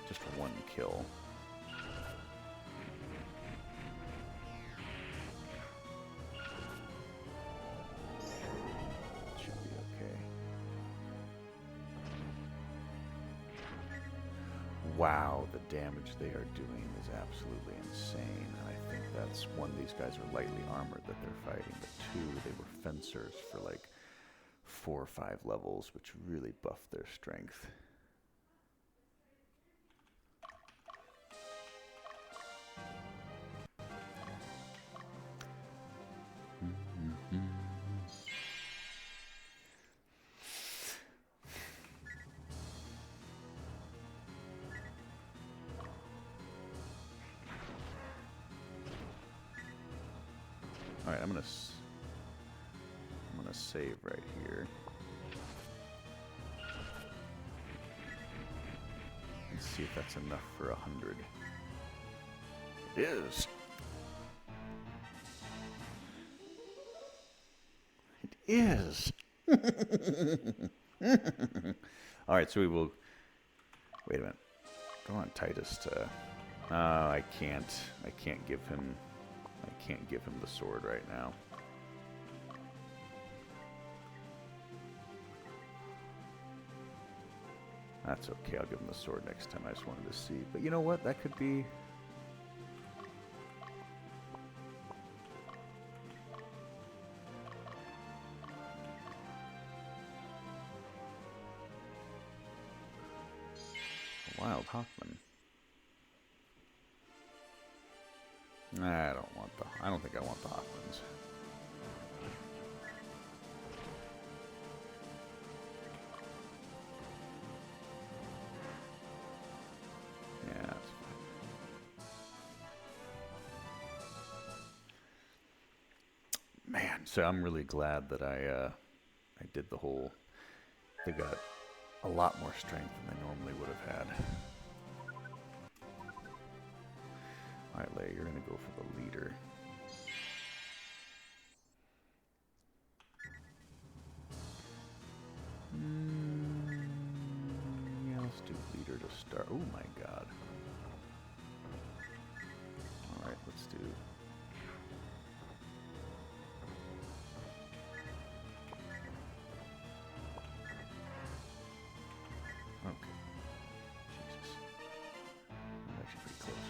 just one kill. Should be okay. Wow, the damage they are doing is absolutely insane. And I think that's, one, these guys are lightly armored that they're fighting, but two, they were fencers for like 4 or 5 levels, which really buffed their strength. All right, I'm gonna save right here. Let's see if that's enough for 100. It is. It is. All right, so we will. Wait a minute. Go on, Titus. I can't. I can't give him. I can't give him the sword right now. That's okay. I'll give him the sword next time. I just wanted to see. But you know what? That could be. Wild Hawkman. I don't want the. I don't think I want the Hawkmans. Yeah, that's fine. Man, so I'm really glad that I did the whole. They got a lot more strength than they normally would have had. Alright, Leia, you're going to go for the leader. Yeah, let's do leader to start. Oh my god. Alright, let's do... Okay. Jesus. I'm actually pretty close.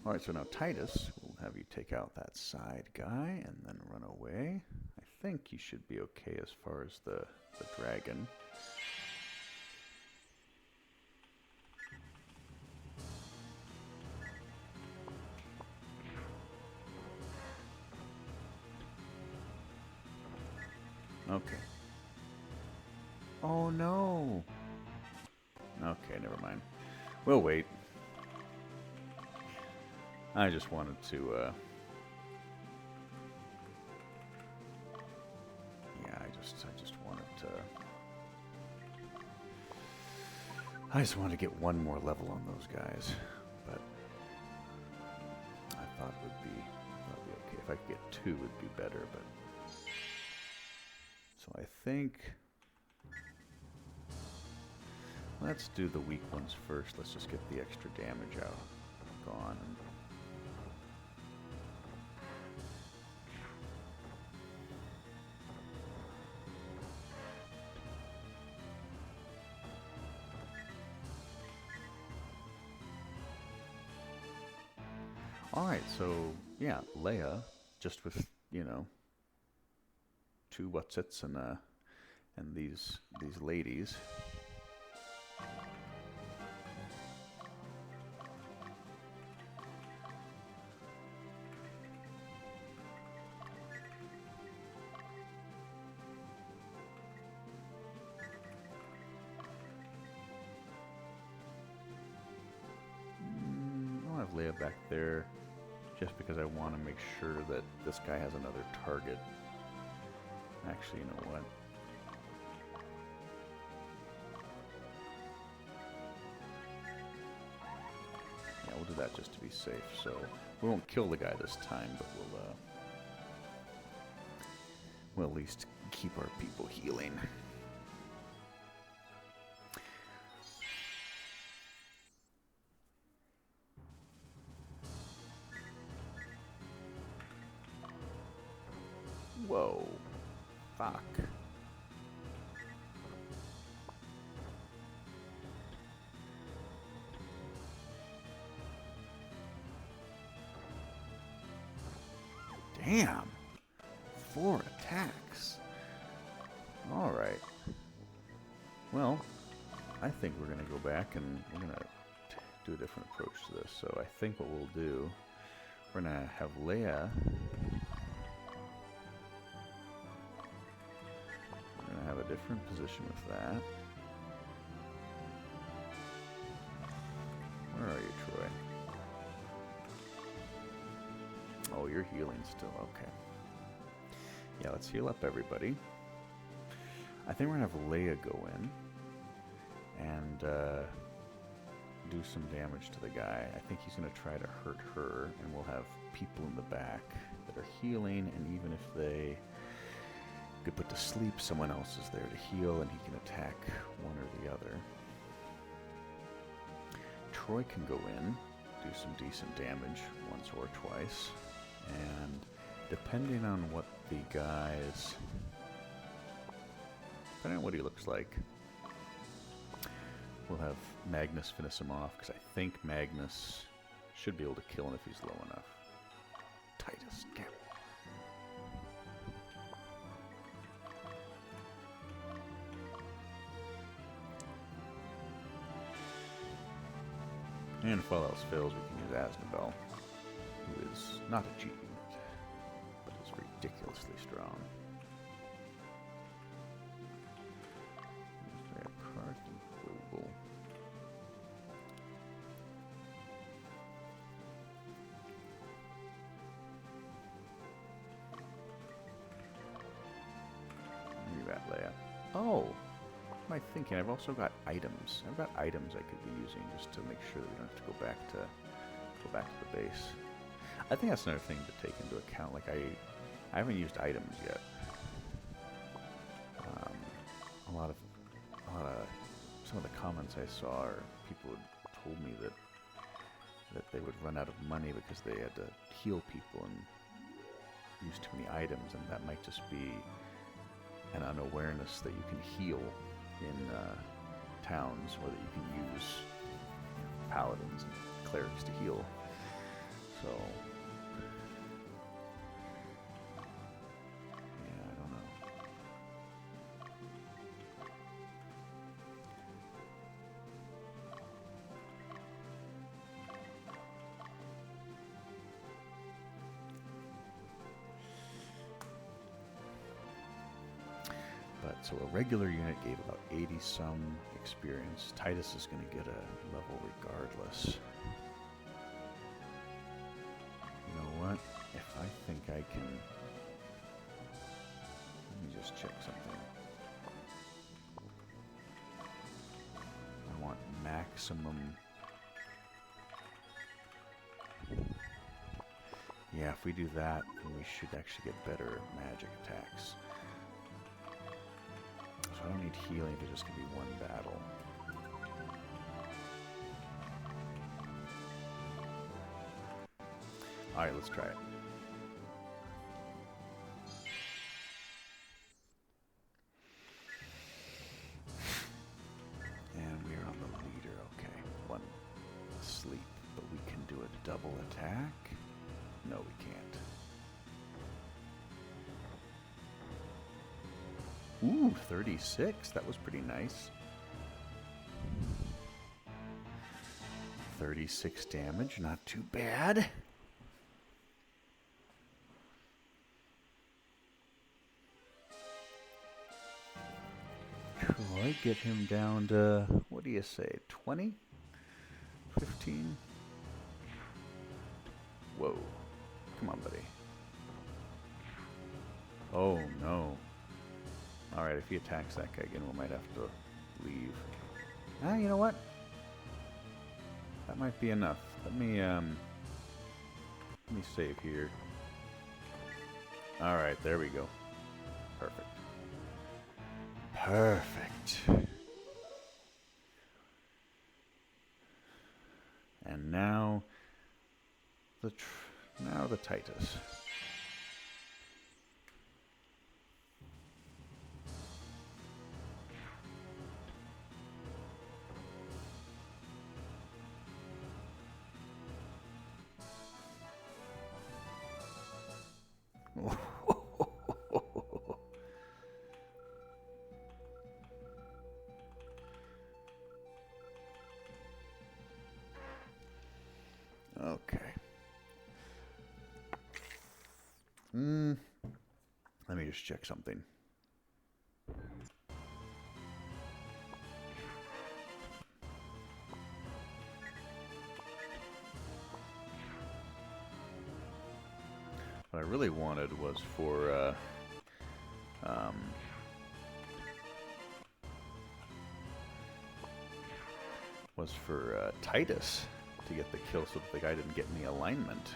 Alright, so now Titus, we'll have you take out that side guy and then run away. I think you should be okay as far as the dragon. Okay. Oh no! Okay, never mind. We'll wait. I just wanted to, yeah, I just wanted to... I just wanted to get one more level on those guys, but I thought it would be okay. If I could get 2, it would be better, but... So I think... Let's do the weak ones first. Let's just get the extra damage out. Gone. Alright, so, yeah, Leia, just with, you know, 2 whatsits and these ladies. I'll have Leia back there. Just because I want to make sure that this guy has another target. Actually, you know what? Yeah, we'll do that just to be safe. So we won't kill the guy this time, but we'll at least keep our people healing. Whoa. Fuck. Damn. 4 attacks. Alright. Well, I think we're going to go back and we're going to do a different approach to this. So I think what we'll do, we're going to have Leia... have a different position with that. Where are you, Troy? Oh, you're healing still. Okay. Yeah, let's heal up everybody. I think we're gonna have Leia go in and do some damage to the guy. I think he's gonna try to hurt her, and we'll have people in the back that are healing, and even if they get put to sleep, someone else is there to heal, and he can attack one or the other. Troy can go in, do some decent damage once or twice, and depending on what the guy's... depending on what he looks like, we'll have Magnus finish him off, because I think Magnus should be able to kill him if he's low enough. Titus, damn. And if all else fails, we can use Asnabel, who is not a cheat unit, but is ridiculously strong. Oh, what am I thinking? I've also got items. I've got items I could be using just to make sure that we don't have to go back to the base. I think that's another thing to take into account. Like I haven't used items yet. A lot of some of the comments I saw, are people had told me that they would run out of money because they had to heal people and use too many items, and that might just be an unawareness that you can heal in towns, or that you can use paladins and clerics to heal. So, yeah, I don't know. But so a regular unit gave about 80 some experience. Titus is going to get a level regardless. You know what? If I think I can... let me just check something. I want maximum... yeah, if we do that, then we should actually get better magic attacks. So I don't need healing, there's just going to be one battle. Alright, let's try it. And we're on the leader, okay. One asleep, but we can do a double attack? No, we can't. Ooh, 36. That was pretty nice. 36 damage, not too bad. Troy, get him down to, what do you say, 20? 15? Whoa. Come on, buddy. Oh, no. Alright, if he attacks that guy again, we might have to leave. Ah, you know what? That might be enough. Let me save here. Alright, there we go. Perfect. Perfect. And now the Titus. Okay. Let me just check something. What I really wanted was for Um, was for Titus to get the kill so that the guy didn't get any alignment.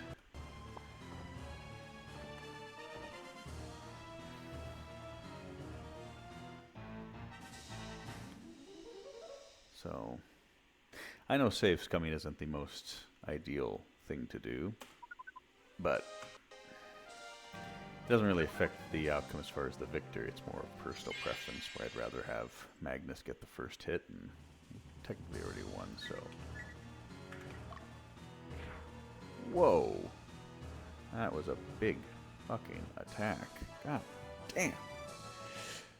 So, I know save scumming isn't the most ideal thing to do, but it doesn't really affect the outcome as far as the victory. It's more of personal preference, where I'd rather have Magnus get the first hit, and technically already won, so... Whoa! That was a big fucking attack. God damn!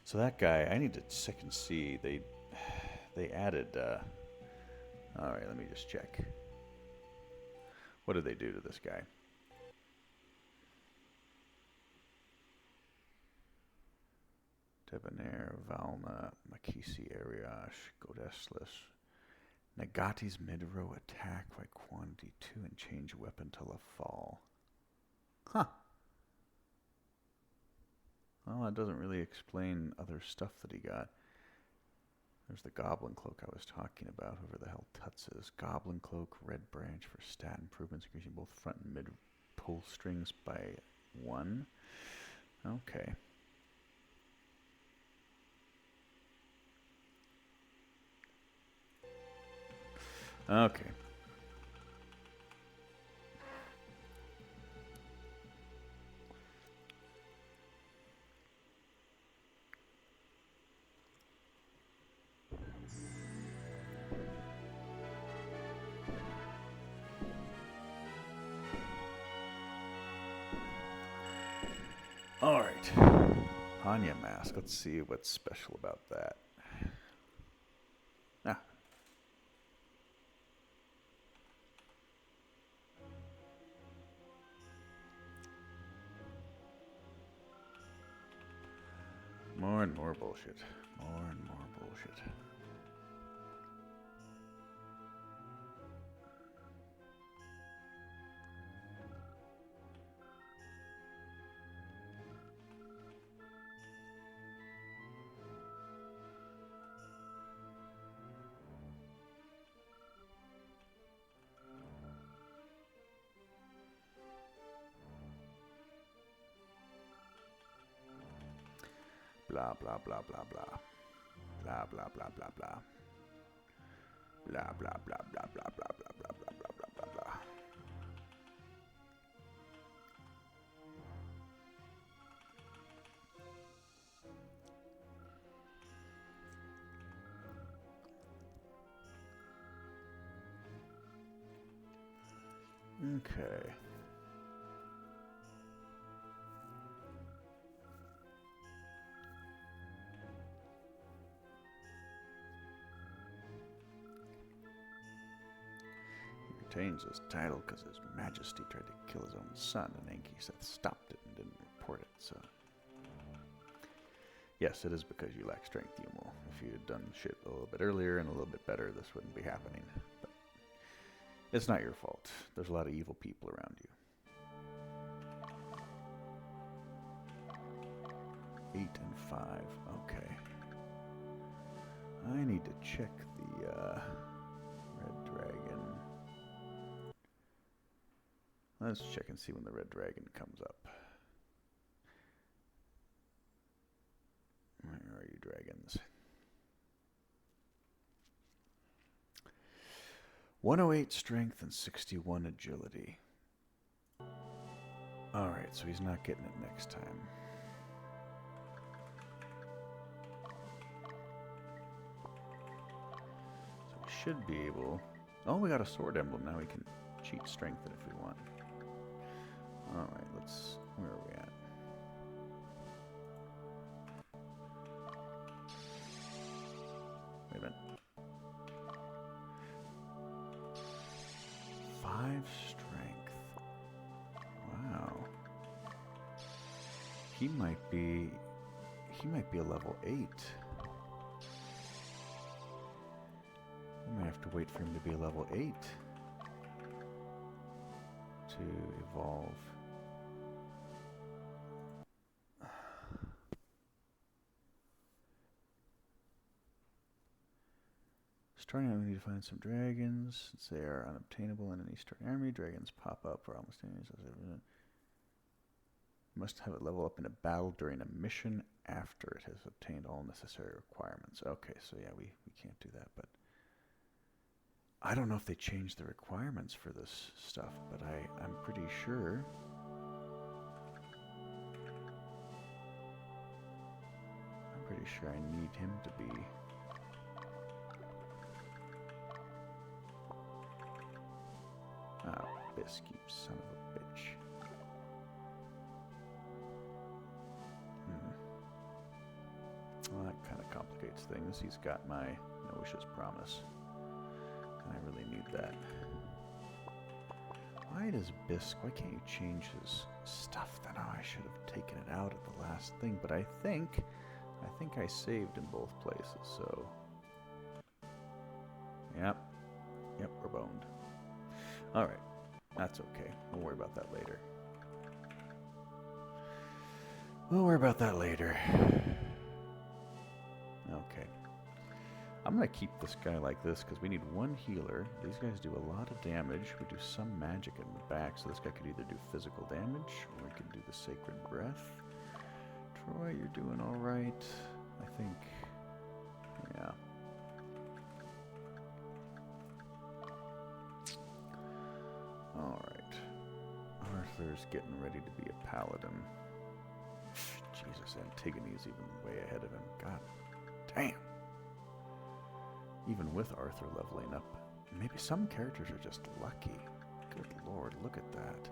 So that guy, I need to second see. They added, alright, let me just check. What did they do to this guy? Debonair, Valna, Makisi, Ariash, Godeslis. Nagati's mid-row attack by quantity 2 and change weapon till a fall. Huh. Well, that doesn't really explain other stuff that he got. There's the Goblin Cloak I was talking about, whoever the hell Tuts is. Goblin Cloak, Red Branch for stat improvements, increasing both front and mid pull strings by 1. Okay. Okay. All right. Anya Mask. Let's see what's special about that. Ah. More and more bullshit. More and more bullshit. Blah, blah, blah, blah, blah. Blah, blah, blah, blah, blah. Blah, blah, blah, blah, blah, blah, blah, blah, blah, blah, blah, blah. Okay. He retains his title because His Majesty tried to kill his own son, and Enki Seth stopped it and didn't report it, so... Yes, it is because you lack strength, Yumul. If you had done shit a little bit earlier and a little bit better, this wouldn't be happening. But it's not your fault. There's a lot of evil people around you. 8 and 5. Okay. I need to check the Red Dragon. Let's check and see when the Red Dragon comes up. Where are you, dragons? 108 strength and 61 agility. Alright, so he's not getting it next time. So we should be able... Oh, we got a sword emblem. Now we can cheat strengthen if we want. Alright, let's... Where are we at? Wait a minute. 5 strength. Wow. He might be a level 8. We might have to wait for him to be a level 8 to evolve. Starting out, we need to find some dragons. Since they are unobtainable in an Eastern army, dragons pop up for almost any. Must have it level up in a battle during a mission after it has obtained all necessary requirements. Okay, so yeah, we can't do that, but I don't know if they changed the requirements for this stuff, but I'm pretty sure. I'm pretty sure I need him to be. Oh, Bisk, you son of a bitch. Well, that kind of complicates things. He's got my no wishes promise. And I really need that. Why does Bisk, why can't you change his stuff then? Oh, I should have taken it out at the last thing, but I think I saved in both places, so. Yep, we're boned. Alright, that's okay. We'll worry about that later. Okay. I'm going to keep this guy like this because we need one healer. These guys do a lot of damage. We do some magic in the back, so this guy could either do physical damage or we can do the Sacred Breath. Troy, you're doing alright. I think, yeah. Alright. Arthur's getting ready to be a paladin. Jesus, Antigone's even way ahead of him. God damn. Even with Arthur leveling up, maybe some characters are just lucky. Good lord, look at that.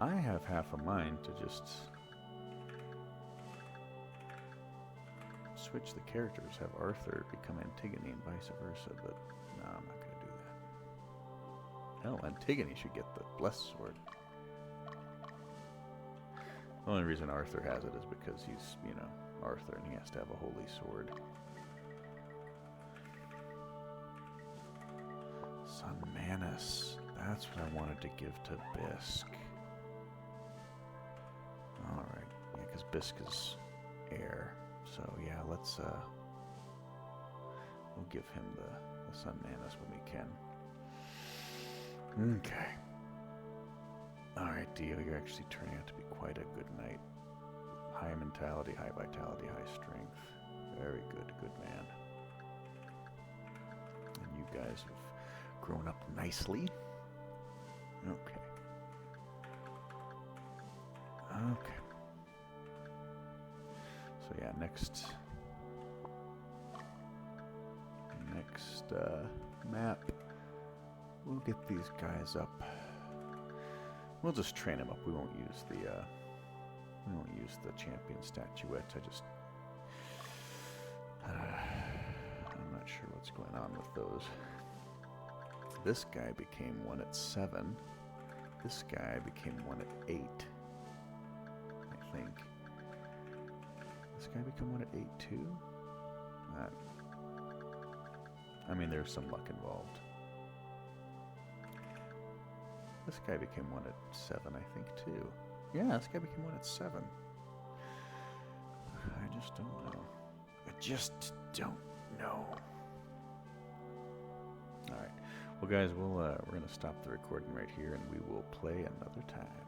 I have half a mind to just switch the characters, have Arthur become Antigone and vice versa, but no, I'm not going to do that. Hell, Antigone should get the Blessed Sword. The only reason Arthur has it is because he's, you know, Arthur and he has to have a holy sword. Son Manus. That's what I wanted to give to Bisk. Alright. Yeah, because Bisk is heir. So, yeah, let's, we'll give him the Son Manus when we can. Okay. Alright, Dio, you're actually turning out to be quite a good knight. High mentality, high vitality, high strength. Very good, good man. And you guys have grown up nicely. Okay. Okay. So yeah, next map, we'll get these guys up. We'll just train them up. We won't use the champion statuette. I'm not sure what's going on with those. This guy became one at 7. This guy became one at 8. I think. This guy become one at 8 too? I mean, there's some luck involved. This guy became one at 7, I think, too. Yeah, this guy became one at 7. I just don't know. I just don't know. All right. Well, guys, we're going to stop the recording right here, and we will play another time.